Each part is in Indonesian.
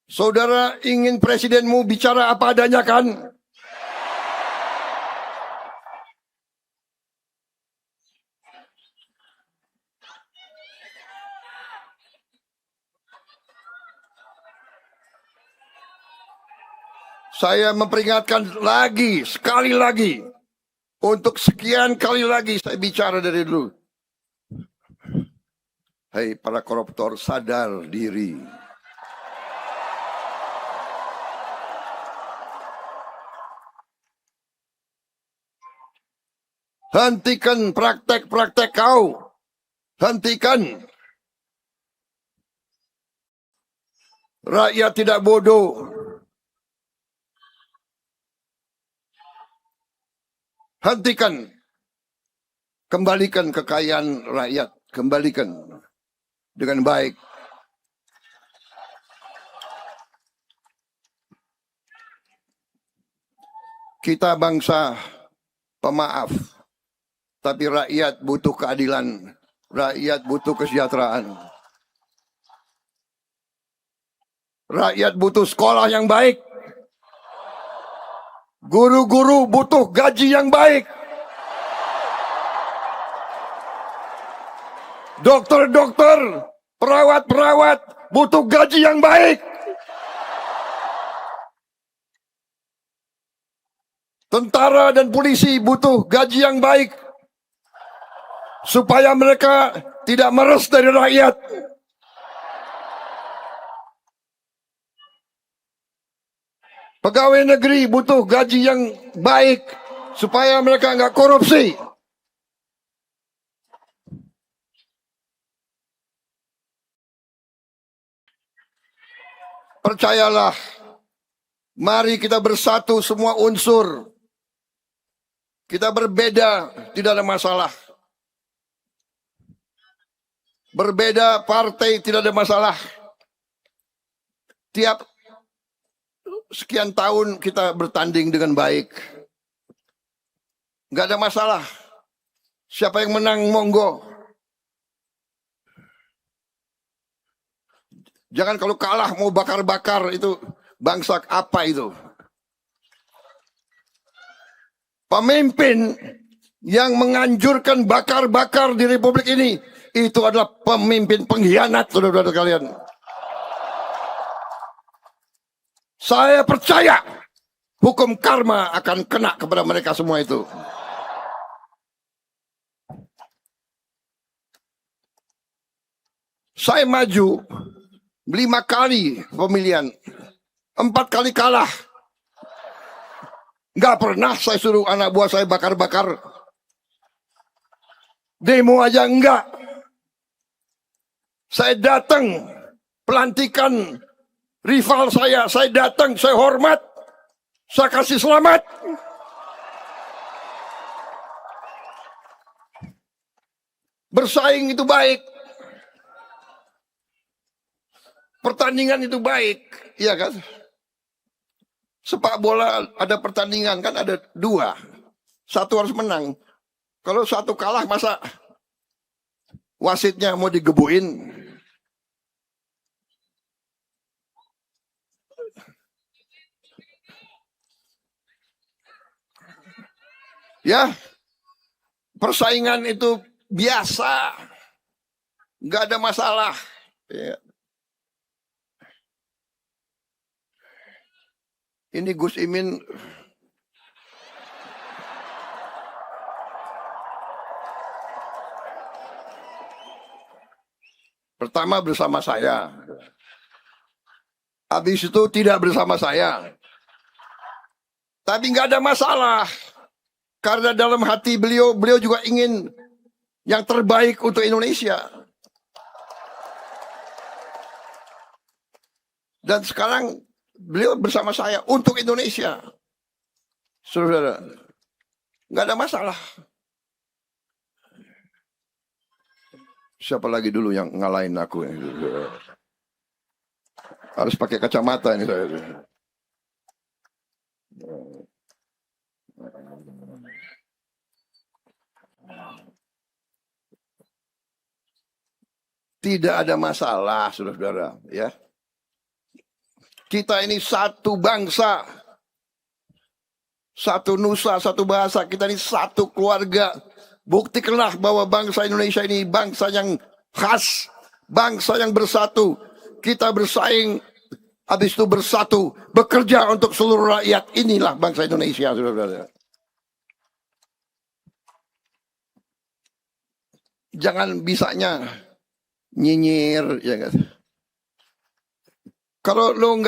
Saudara ingin presidenmu bicara apa adanya kan? Saya memperingatkan lagi, sekali lagi. Untuk sekian kali lagi saya bicara dari dulu. Hei para koruptor, sadar diri. Hentikan praktek-praktek kau. Hentikan. Rakyat tidak bodoh. Hentikan. Kembalikan kekayaan rakyat. Kembalikan dengan baik. Kita bangsa pemaaf. Tapi rakyat butuh keadilan. Rakyat butuh kesejahteraan. Rakyat butuh sekolah yang baik. Guru-guru butuh gaji yang baik. Dokter-dokter, perawat-perawat butuh gaji yang baik. Tentara dan polisi butuh gaji yang baik. Supaya mereka tidak meres dari rakyat. Pegawai negeri butuh gaji yang baik supaya mereka nggak korupsi. Percayalah, mari kita bersatu semua unsur. Kita berbeda, tidak ada masalah. Berbeda partai, tidak ada masalah. Tiap sekian tahun kita bertanding dengan baik. Nggak ada masalah. Siapa yang menang, monggo. Jangan kalau kalah mau bakar-bakar, itu bangsa apa itu? Pemimpin yang menganjurkan bakar-bakar di Republik ini, itu adalah pemimpin pengkhianat, saudara-saudara kalian. Saya percaya hukum karma akan kena kepada mereka semua itu. Saya maju 5 kali pemilihan, 4 kali kalah. Nggak pernah saya suruh anak buah saya bakar-bakar. Demo aja enggak. Saya datang pelantikan rival saya datang, saya hormat, saya kasih selamat. Bersaing itu baik. Pertandingan itu baik, iya kan? Sepak bola ada pertandingan kan ada 2. Satu harus menang. Kalau satu kalah masa wasitnya mau digebuin? Ya, persaingan itu biasa, nggak ada masalah. Ya. Ini Gus Imin pertama bersama saya, habis itu tidak bersama saya, tapi nggak ada masalah. Karena dalam hati beliau juga ingin yang terbaik untuk Indonesia. Dan sekarang beliau bersama saya untuk Indonesia. Saudara, nggak ada masalah. Siapa lagi dulu yang ngalahin aku? Harus pakai kacamata ini saya. Tidak ada masalah, saudara-saudara, ya. Kita ini satu bangsa, satu nusa, satu bahasa. Kita ini satu keluarga. Buktikanlah bahwa bangsa Indonesia ini bangsa yang khas, bangsa yang bersatu. Kita bersaing, habis itu bersatu, bekerja untuk seluruh rakyat. Inilah bangsa Indonesia, saudara-saudara. Jangan bisanya nyinyir, ya kan? Kalau lu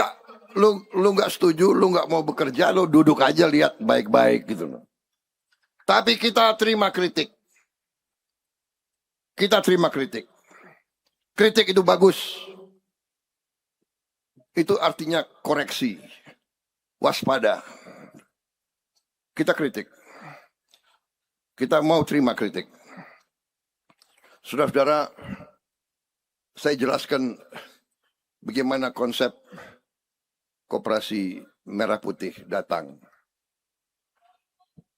nggak setuju, lu nggak mau bekerja, lu duduk aja lihat baik-baik gitu loh. Tapi kita terima kritik. Kita terima kritik. Kritik itu bagus. Itu artinya koreksi. Waspada. Kita kritik. Kita mau terima kritik. Saudara-saudara, saya jelaskan bagaimana konsep Koperasi Merah Putih datang.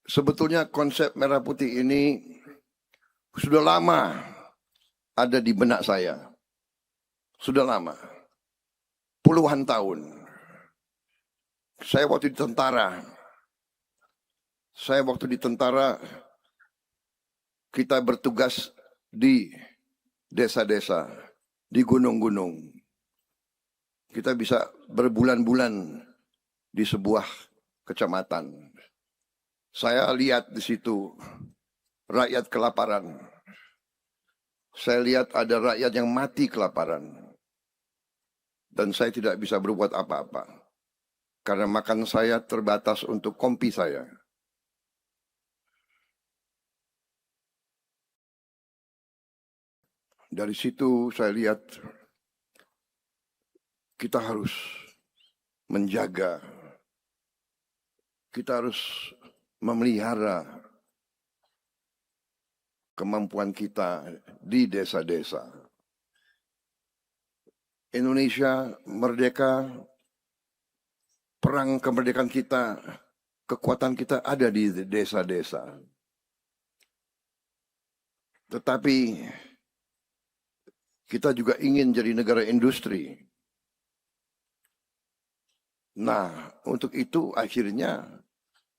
Sebetulnya konsep Merah Putih ini sudah lama ada di benak saya. Sudah lama. Puluhan tahun. Saya waktu di tentara. Kita bertugas di desa-desa, di gunung-gunung. Kita bisa berbulan-bulan di sebuah kecamatan. Saya lihat di situ rakyat kelaparan. Saya lihat ada rakyat yang mati kelaparan. Dan saya tidak bisa berbuat apa-apa. Karena makan saya terbatas untuk kompi saya. Dari situ saya lihat kita harus menjaga, kita harus memelihara kemampuan kita di desa-desa. Indonesia merdeka, perang kemerdekaan kita, kekuatan kita ada di desa-desa. Tetapi kita juga ingin jadi negara industri. Nah, untuk itu akhirnya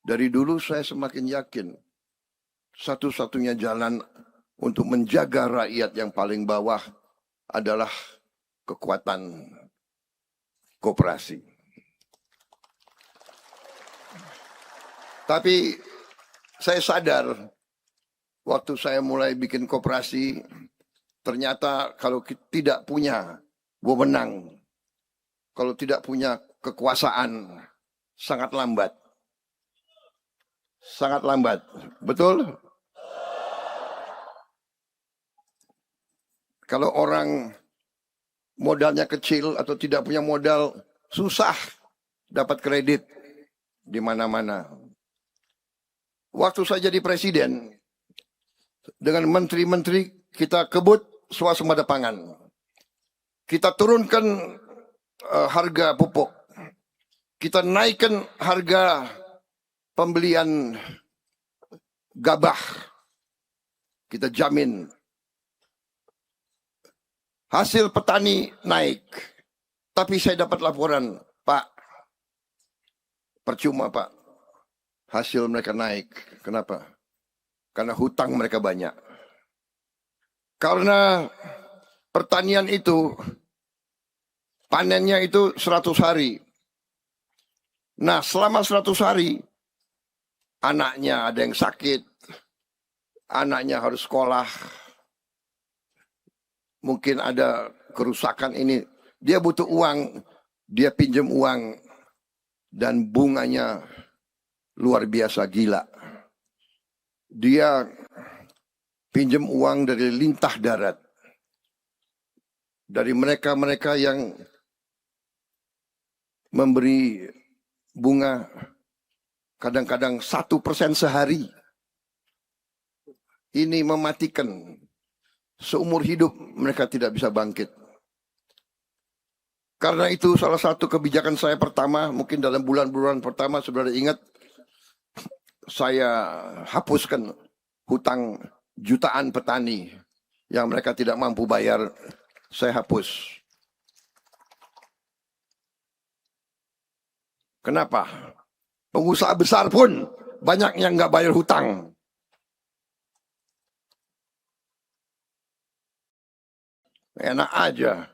dari dulu saya semakin yakin satu-satunya jalan untuk menjaga rakyat yang paling bawah adalah kekuatan koperasi. Tapi saya sadar waktu saya mulai bikin koperasi, ternyata kalau kita tidak punya wewenang, kalau tidak punya kekuasaan, sangat lambat. Sangat lambat. Betul? Kalau orang modalnya kecil atau tidak punya modal, susah dapat kredit di mana-mana. Waktu saya jadi presiden, dengan menteri-menteri kita kebut swasembada pangan. Kita turunkan harga pupuk. Kita naikkan harga pembelian gabah. Kita jamin hasil petani naik. Tapi saya dapat laporan, Pak, percuma Pak, hasil mereka naik. Kenapa? Karena hutang mereka banyak. Karena pertanian itu, panennya itu 100 hari. Nah, selama 100 hari, anaknya ada yang sakit, anaknya harus sekolah, mungkin ada kerusakan ini. Dia butuh uang, dia pinjam uang, dan bunganya luar biasa gila. Dia pinjam uang dari lintah darat. Dari mereka-mereka yang memberi bunga kadang-kadang 1% sehari. Ini mematikan. Seumur hidup mereka tidak bisa bangkit. Karena itu salah satu kebijakan saya pertama, mungkin dalam bulan-bulan pertama, saudara ingat, saya hapuskan hutang jutaan petani yang mereka tidak mampu bayar, saya hapus. Kenapa? Pengusaha besar pun banyak yang nggak bayar hutang. Enak aja.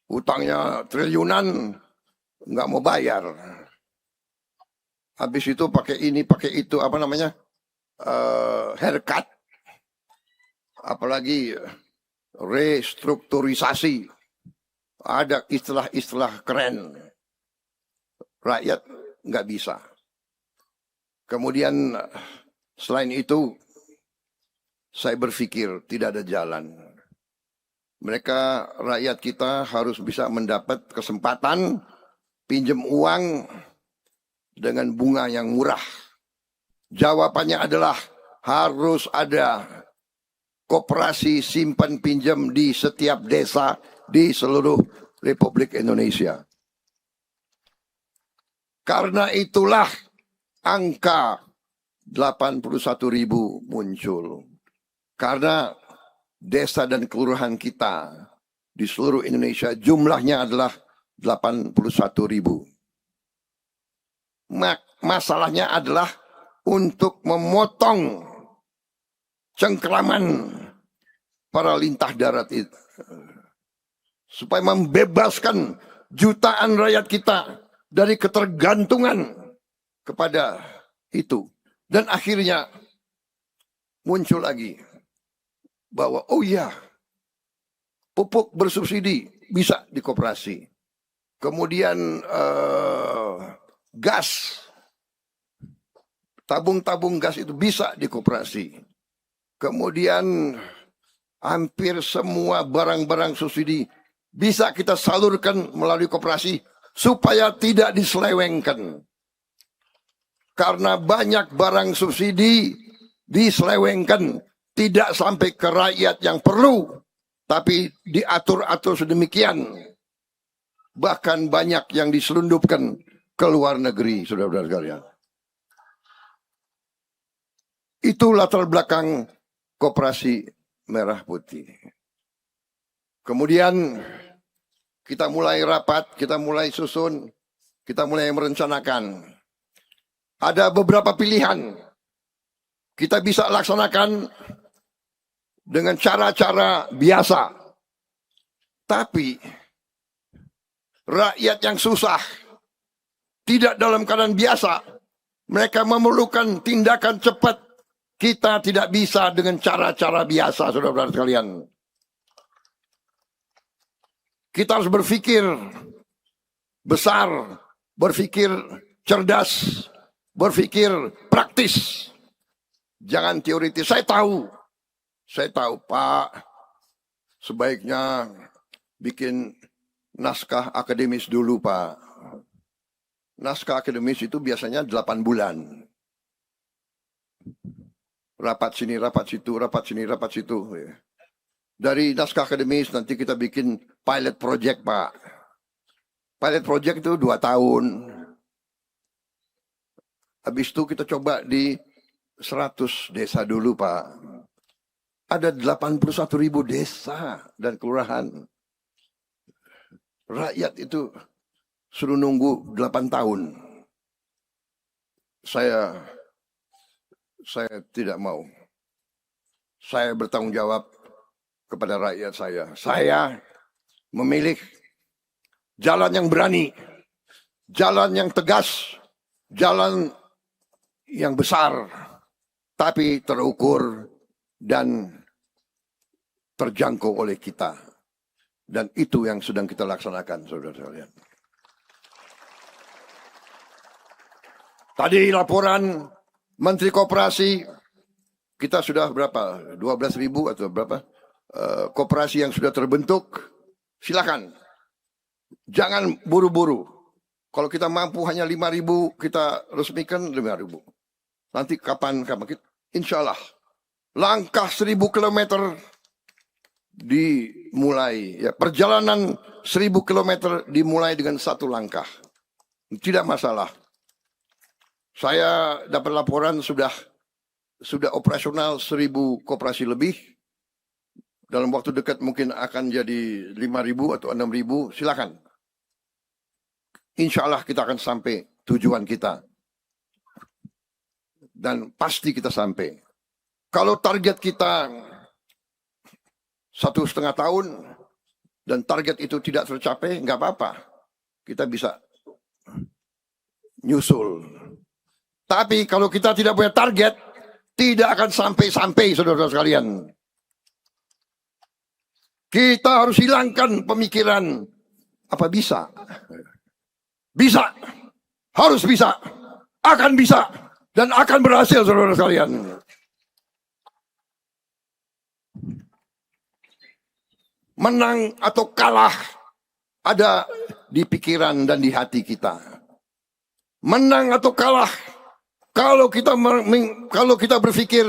Hutangnya triliunan, nggak mau bayar. Habis itu pakai ini, pakai itu, apa namanya? Haircut. Apalagi restrukturisasi. Ada istilah-istilah keren. Rakyat nggak bisa. Kemudian selain itu, saya berpikir tidak ada jalan. Mereka, rakyat kita harus bisa mendapat kesempatan pinjam uang dengan bunga yang murah. Jawabannya adalah harus ada koperasi simpan pinjam di setiap desa di seluruh Republik Indonesia. Karena itulah angka 81.000 muncul. Karena desa dan kelurahan kita di seluruh Indonesia jumlahnya adalah 81.000. Masalahnya adalah untuk memotong cengkraman para lintah darat itu. Supaya membebaskan jutaan rakyat kita dari ketergantungan kepada itu. Dan akhirnya muncul lagi bahwa oh iya, pupuk bersubsidi bisa di koperasi. Kemudian gas, tabung-tabung gas itu bisa di koperasi. Kemudian hampir semua barang-barang subsidi bisa kita salurkan melalui koperasi supaya tidak diselewengkan. Karena banyak barang subsidi diselewengkan, tidak sampai ke rakyat yang perlu, tapi diatur-atur sedemikian. Bahkan banyak yang diselundupkan ke luar negeri, saudara-saudara sekalian. Itu latar belakang Koperasi Merah Putih. Kemudian kita mulai rapat, kita mulai susun, kita mulai merencanakan. Ada beberapa pilihan. Kita bisa laksanakan dengan cara-cara biasa. Tapi rakyat yang susah, tidak dalam keadaan biasa, mereka memerlukan tindakan cepat. Kita tidak bisa dengan cara-cara biasa, saudara-saudara sekalian. Kita harus berpikir besar, berpikir cerdas, berpikir praktis. Jangan teoritis. Saya tahu Pak, sebaiknya bikin naskah akademis dulu Pak. Naskah akademis itu biasanya 8 bulan. Rapat sini, rapat situ, rapat sini, rapat situ. Dari naskah akademis nanti kita bikin pilot project Pak. Pilot project itu 2 tahun. Habis itu kita coba di 100 desa dulu Pak. Ada 81.000 desa dan kelurahan. Rakyat itu suruh nunggu 8 tahun. Saya tidak mau. Saya bertanggung jawab kepada rakyat saya. Saya memilih jalan yang berani, jalan yang tegas, jalan yang besar, tapi terukur dan terjangkau oleh kita. Dan itu yang sedang kita laksanakan, saudara sekalian. Tadi laporan Menteri Koperasi, kita sudah berapa? 12.000 atau berapa? Koperasi yang sudah terbentuk. Silakan. Jangan buru-buru. Kalau kita mampu hanya 5.000, kita resmikan 5.000. Nanti kapan kita, insya Allah. Langkah 1.000 kilometer dimulai. Ya, perjalanan 1.000 kilometer dimulai dengan 1 langkah. Tidak masalah. Saya dapat laporan sudah operasional 1.000 koperasi lebih. Dalam waktu dekat mungkin akan jadi 5.000 atau 6.000. Silakan. insya Allah kita akan sampai tujuan kita. Dan pasti kita sampai. Kalau target kita 1,5 tahun dan target itu tidak tercapai, nggak apa-apa. Kita bisa nyusul. Tapi kalau kita tidak punya target, tidak akan sampai-sampai, saudara-saudara sekalian. Kita harus hilangkan pemikiran, apa bisa? Bisa, harus bisa, akan bisa, dan akan berhasil, saudara-saudara sekalian. Menang atau kalah ada di pikiran dan di hati kita. Menang atau kalah, kalau kita berpikir,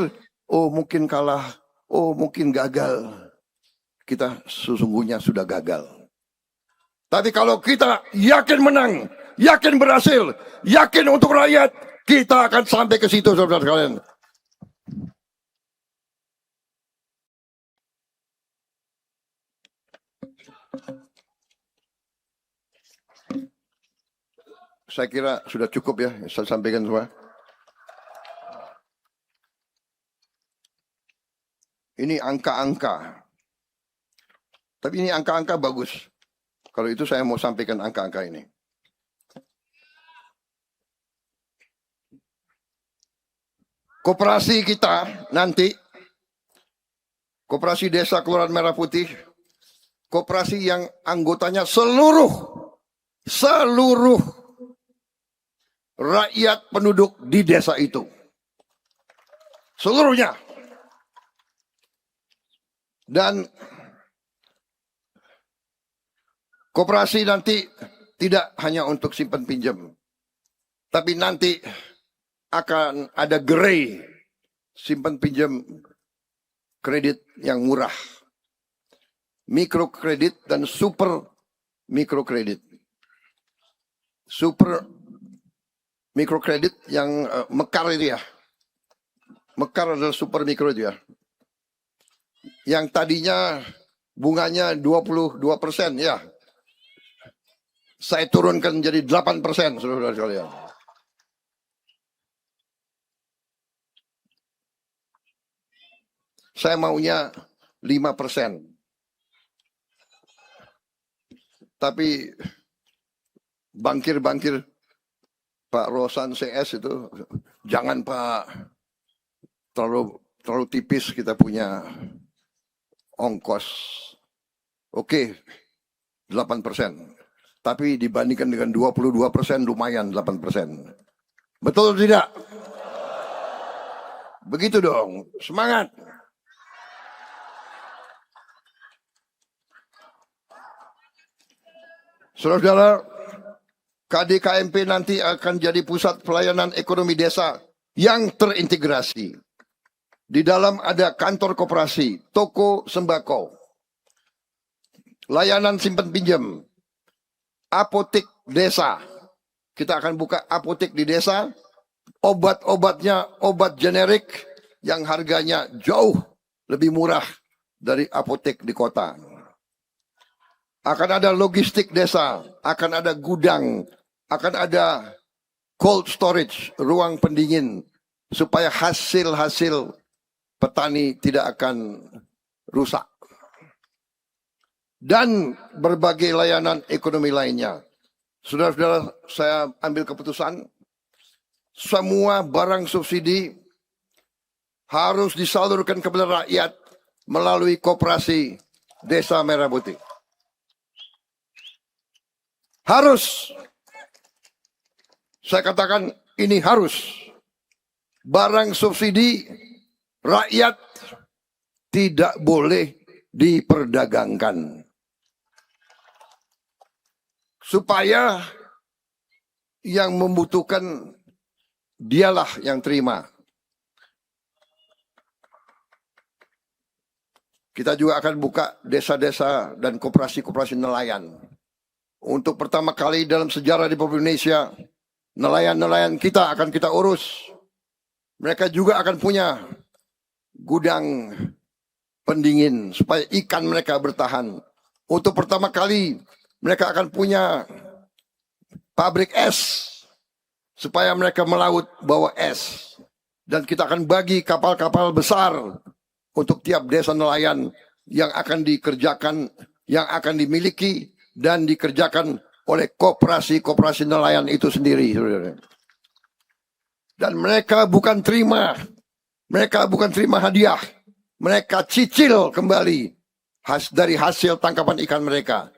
oh mungkin kalah, oh mungkin gagal, kita sesungguhnya sudah gagal. Tapi kalau kita yakin menang, yakin berhasil, yakin untuk rakyat, kita akan sampai ke situ, saudara sekalian. Saya kira sudah cukup ya, saya sampaikan semua. Ini angka-angka. Tapi ini angka-angka bagus. Kalau itu saya mau sampaikan angka-angka ini. Koperasi kita nanti, koperasi desa Kelurahan Merah Putih, koperasi yang anggotanya seluruh rakyat penduduk di desa itu. Seluruhnya. Dan koperasi nanti tidak hanya untuk simpan pinjam. Tapi nanti akan ada gerai simpan pinjam kredit yang murah. Mikrokredit dan super mikrokredit. Super mikrokredit yang mekar itu ya. Mekar adalah super mikro itu ya. Yang tadinya bunganya 22% ya. Saya turunkan jadi 8%, saudara-saudara sekalian. Saya maunya 5%. Tapi bankir-bankir Pak Rosan CS itu, jangan Pak, terlalu tipis kita punya ongkos. Oke, 8%. Tapi dibandingkan dengan 22% lumayan 8%. Betul atau tidak? Begitu dong, semangat. Saudara-saudara, KDKMP nanti akan jadi pusat pelayanan ekonomi desa yang terintegrasi. Di dalam ada kantor koperasi, toko sembako, layanan simpan pinjam, apotek desa. Kita akan buka apotek di desa, obat-obatnya obat generik yang harganya jauh lebih murah dari apotek di kota. Akan ada logistik desa, akan ada gudang, akan ada cold storage, ruang pendingin, supaya hasil-hasil petani tidak akan rusak. Dan berbagai layanan ekonomi lainnya. Saudara-saudara, saya ambil keputusan, semua barang subsidi harus disalurkan kepada rakyat melalui koperasi Desa Merah Putih. Harus. Saya katakan ini harus. Barang subsidi rakyat tidak boleh diperdagangkan. Supaya yang membutuhkan dialah yang terima. Kita juga akan buka desa-desa dan koperasi-koperasi nelayan. Untuk pertama kali dalam sejarah di Republik Indonesia, nelayan-nelayan kita akan kita urus. Mereka juga akan punya gudang pendingin supaya ikan mereka bertahan. Untuk pertama kali mereka akan punya pabrik es, supaya mereka melaut bawa es. Dan kita akan bagi kapal-kapal besar untuk tiap desa nelayan yang akan dikerjakan, yang akan dimiliki dan dikerjakan oleh koperasi-koperasi nelayan itu sendiri. Dan mereka bukan terima hadiah. Mereka cicil kembali dari hasil tangkapan ikan mereka.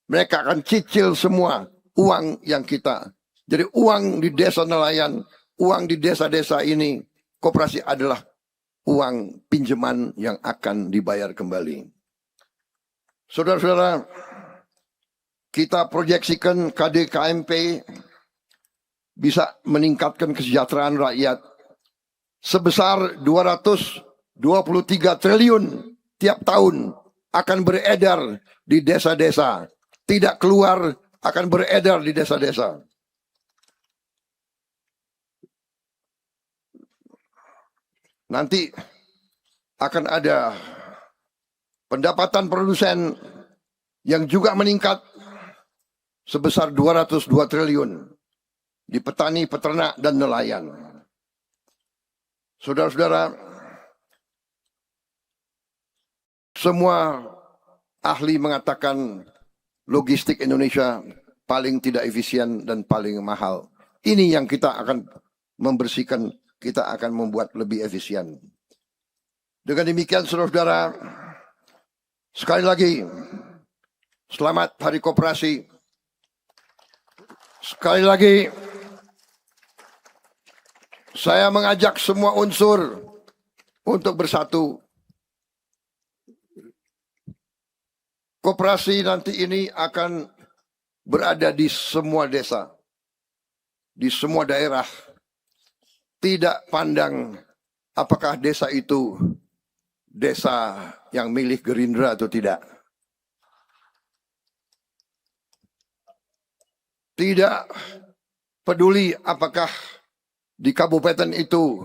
Mereka akan cicil semua uang yang kita. Jadi uang di desa nelayan, uang di desa-desa ini, koperasi adalah uang pinjaman yang akan dibayar kembali. Saudara-saudara, kita proyeksikan KDKMP bisa meningkatkan kesejahteraan rakyat sebesar 223 triliun tiap tahun akan beredar di desa-desa. Tidak keluar, akan beredar di desa-desa. Nanti akan ada pendapatan produsen yang juga meningkat sebesar 202 triliun di petani, peternak, dan nelayan. Saudara-saudara, semua ahli mengatakan logistik Indonesia paling tidak efisien dan paling mahal. Ini yang kita akan membersihkan, kita akan membuat lebih efisien. Dengan demikian, saudara-saudara, sekali lagi, selamat Hari Koperasi. Sekali lagi, saya mengajak semua unsur untuk bersatu. Koperasi nanti ini akan berada di semua desa, di semua daerah. Tidak pandang apakah desa itu desa yang milik Gerindra atau tidak. Tidak peduli apakah di kabupaten itu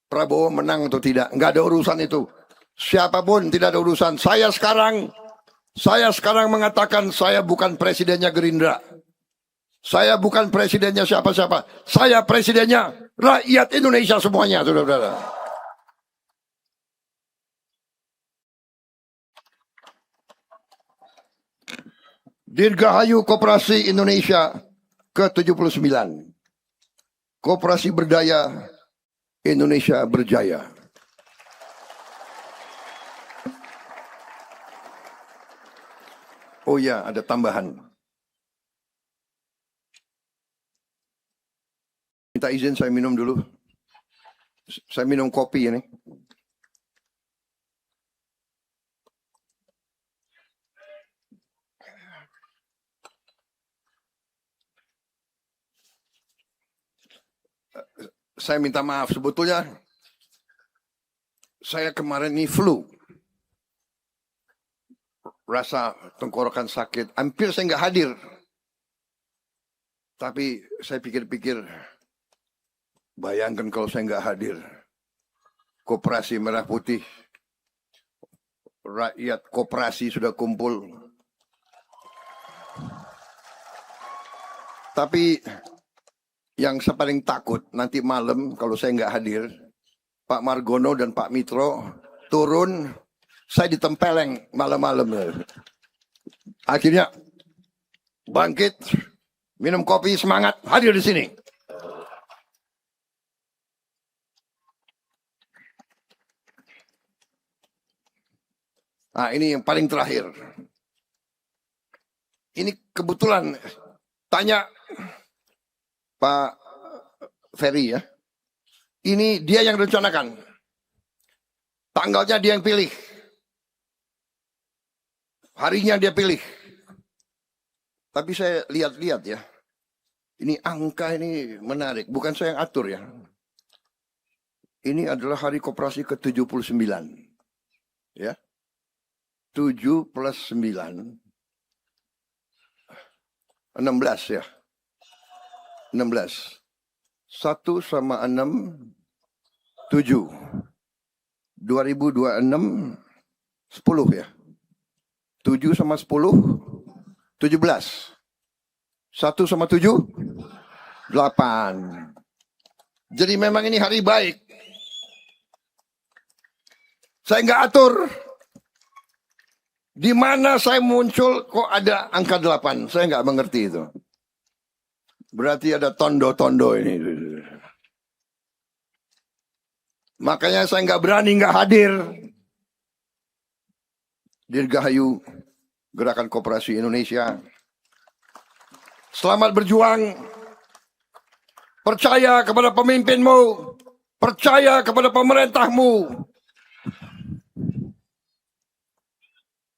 Prabowo menang atau tidak. Enggak ada urusan itu. Siapapun tidak ada urusan. Saya sekarang mengatakan saya bukan presidennya Gerindra. Saya bukan presidennya siapa-siapa. Saya presidennya rakyat Indonesia semuanya, saudara-saudara. Dirgahayu Koperasi Indonesia ke-79. Koperasi berdaya, Indonesia berjaya. Oh ya, ada tambahan. Minta izin saya minum dulu. Saya minum kopi ini. Saya minta maaf, sebetulnya saya kemarin ini flu. Rasa tenggorokan sakit, hampir saya nggak hadir. Tapi saya pikir-pikir, bayangkan kalau saya nggak hadir. Koperasi Merah Putih, rakyat koperasi sudah kumpul. Tapi yang saya paling takut nanti malam kalau saya nggak hadir, Pak Margono dan Pak Mitro turun, saya ditempeleng malam-malam. Akhirnya bangkit, minum kopi, semangat, hadir di sini. Nah, ini yang paling terakhir. Ini kebetulan tanya Pak Ferry ya. Ini dia yang rencanakan. Tanggalnya dia yang pilih. Harinya dia pilih. Tapi saya lihat-lihat ya. Ini angka ini menarik. Bukan saya yang atur ya. Ini adalah hari koperasi ke-79. Ya. 7 plus 9. 16 ya. 16. 1 sama 6, 7. 2026, 10 ya. 7 sama 10, 17. 1 sama 7? 8. Jadi memang ini hari baik. Saya nggak atur. Di mana saya muncul kok ada angka 8. Saya nggak mengerti itu. Berarti ada tondo-tondo ini. Makanya saya nggak berani nggak hadir. Dirgahayu Gerakan Koperasi Indonesia. Selamat berjuang. Percaya kepada pemimpinmu. Percaya kepada pemerintahmu.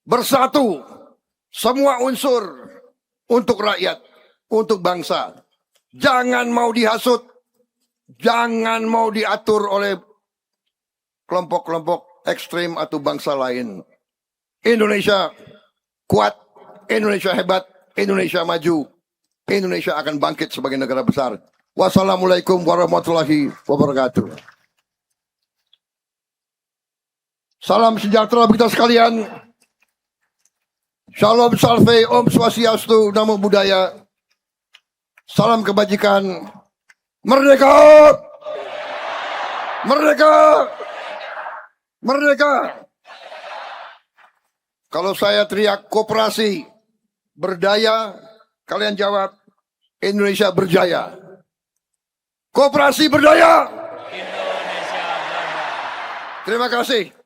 Bersatu semua unsur untuk rakyat, untuk bangsa. Jangan mau dihasut, jangan mau diatur oleh kelompok-kelompok ekstrim atau bangsa lain. Indonesia kuat, Indonesia hebat, Indonesia maju, Indonesia akan bangkit sebagai negara besar. Wassalamualaikum warahmatullahi wabarakatuh. Salam sejahtera bagi kita sekalian. Shalom salve, Om Swastiastu, Namo Buddhaya. Salam kebajikan. Merdeka! Merdeka! Merdeka! Kalau saya teriak koperasi berdaya, kalian jawab Indonesia berjaya. Koperasi berdaya. Indonesia berdaya. Terima kasih.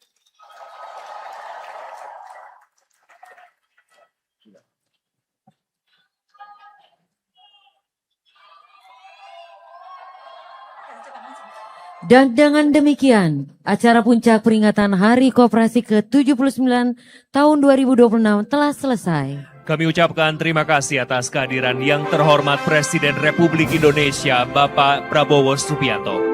Dan dengan demikian, acara puncak peringatan Hari Koperasi ke-79 tahun 2026 telah selesai. Kami ucapkan terima kasih atas kehadiran yang terhormat Presiden Republik Indonesia Bapak Prabowo Subianto.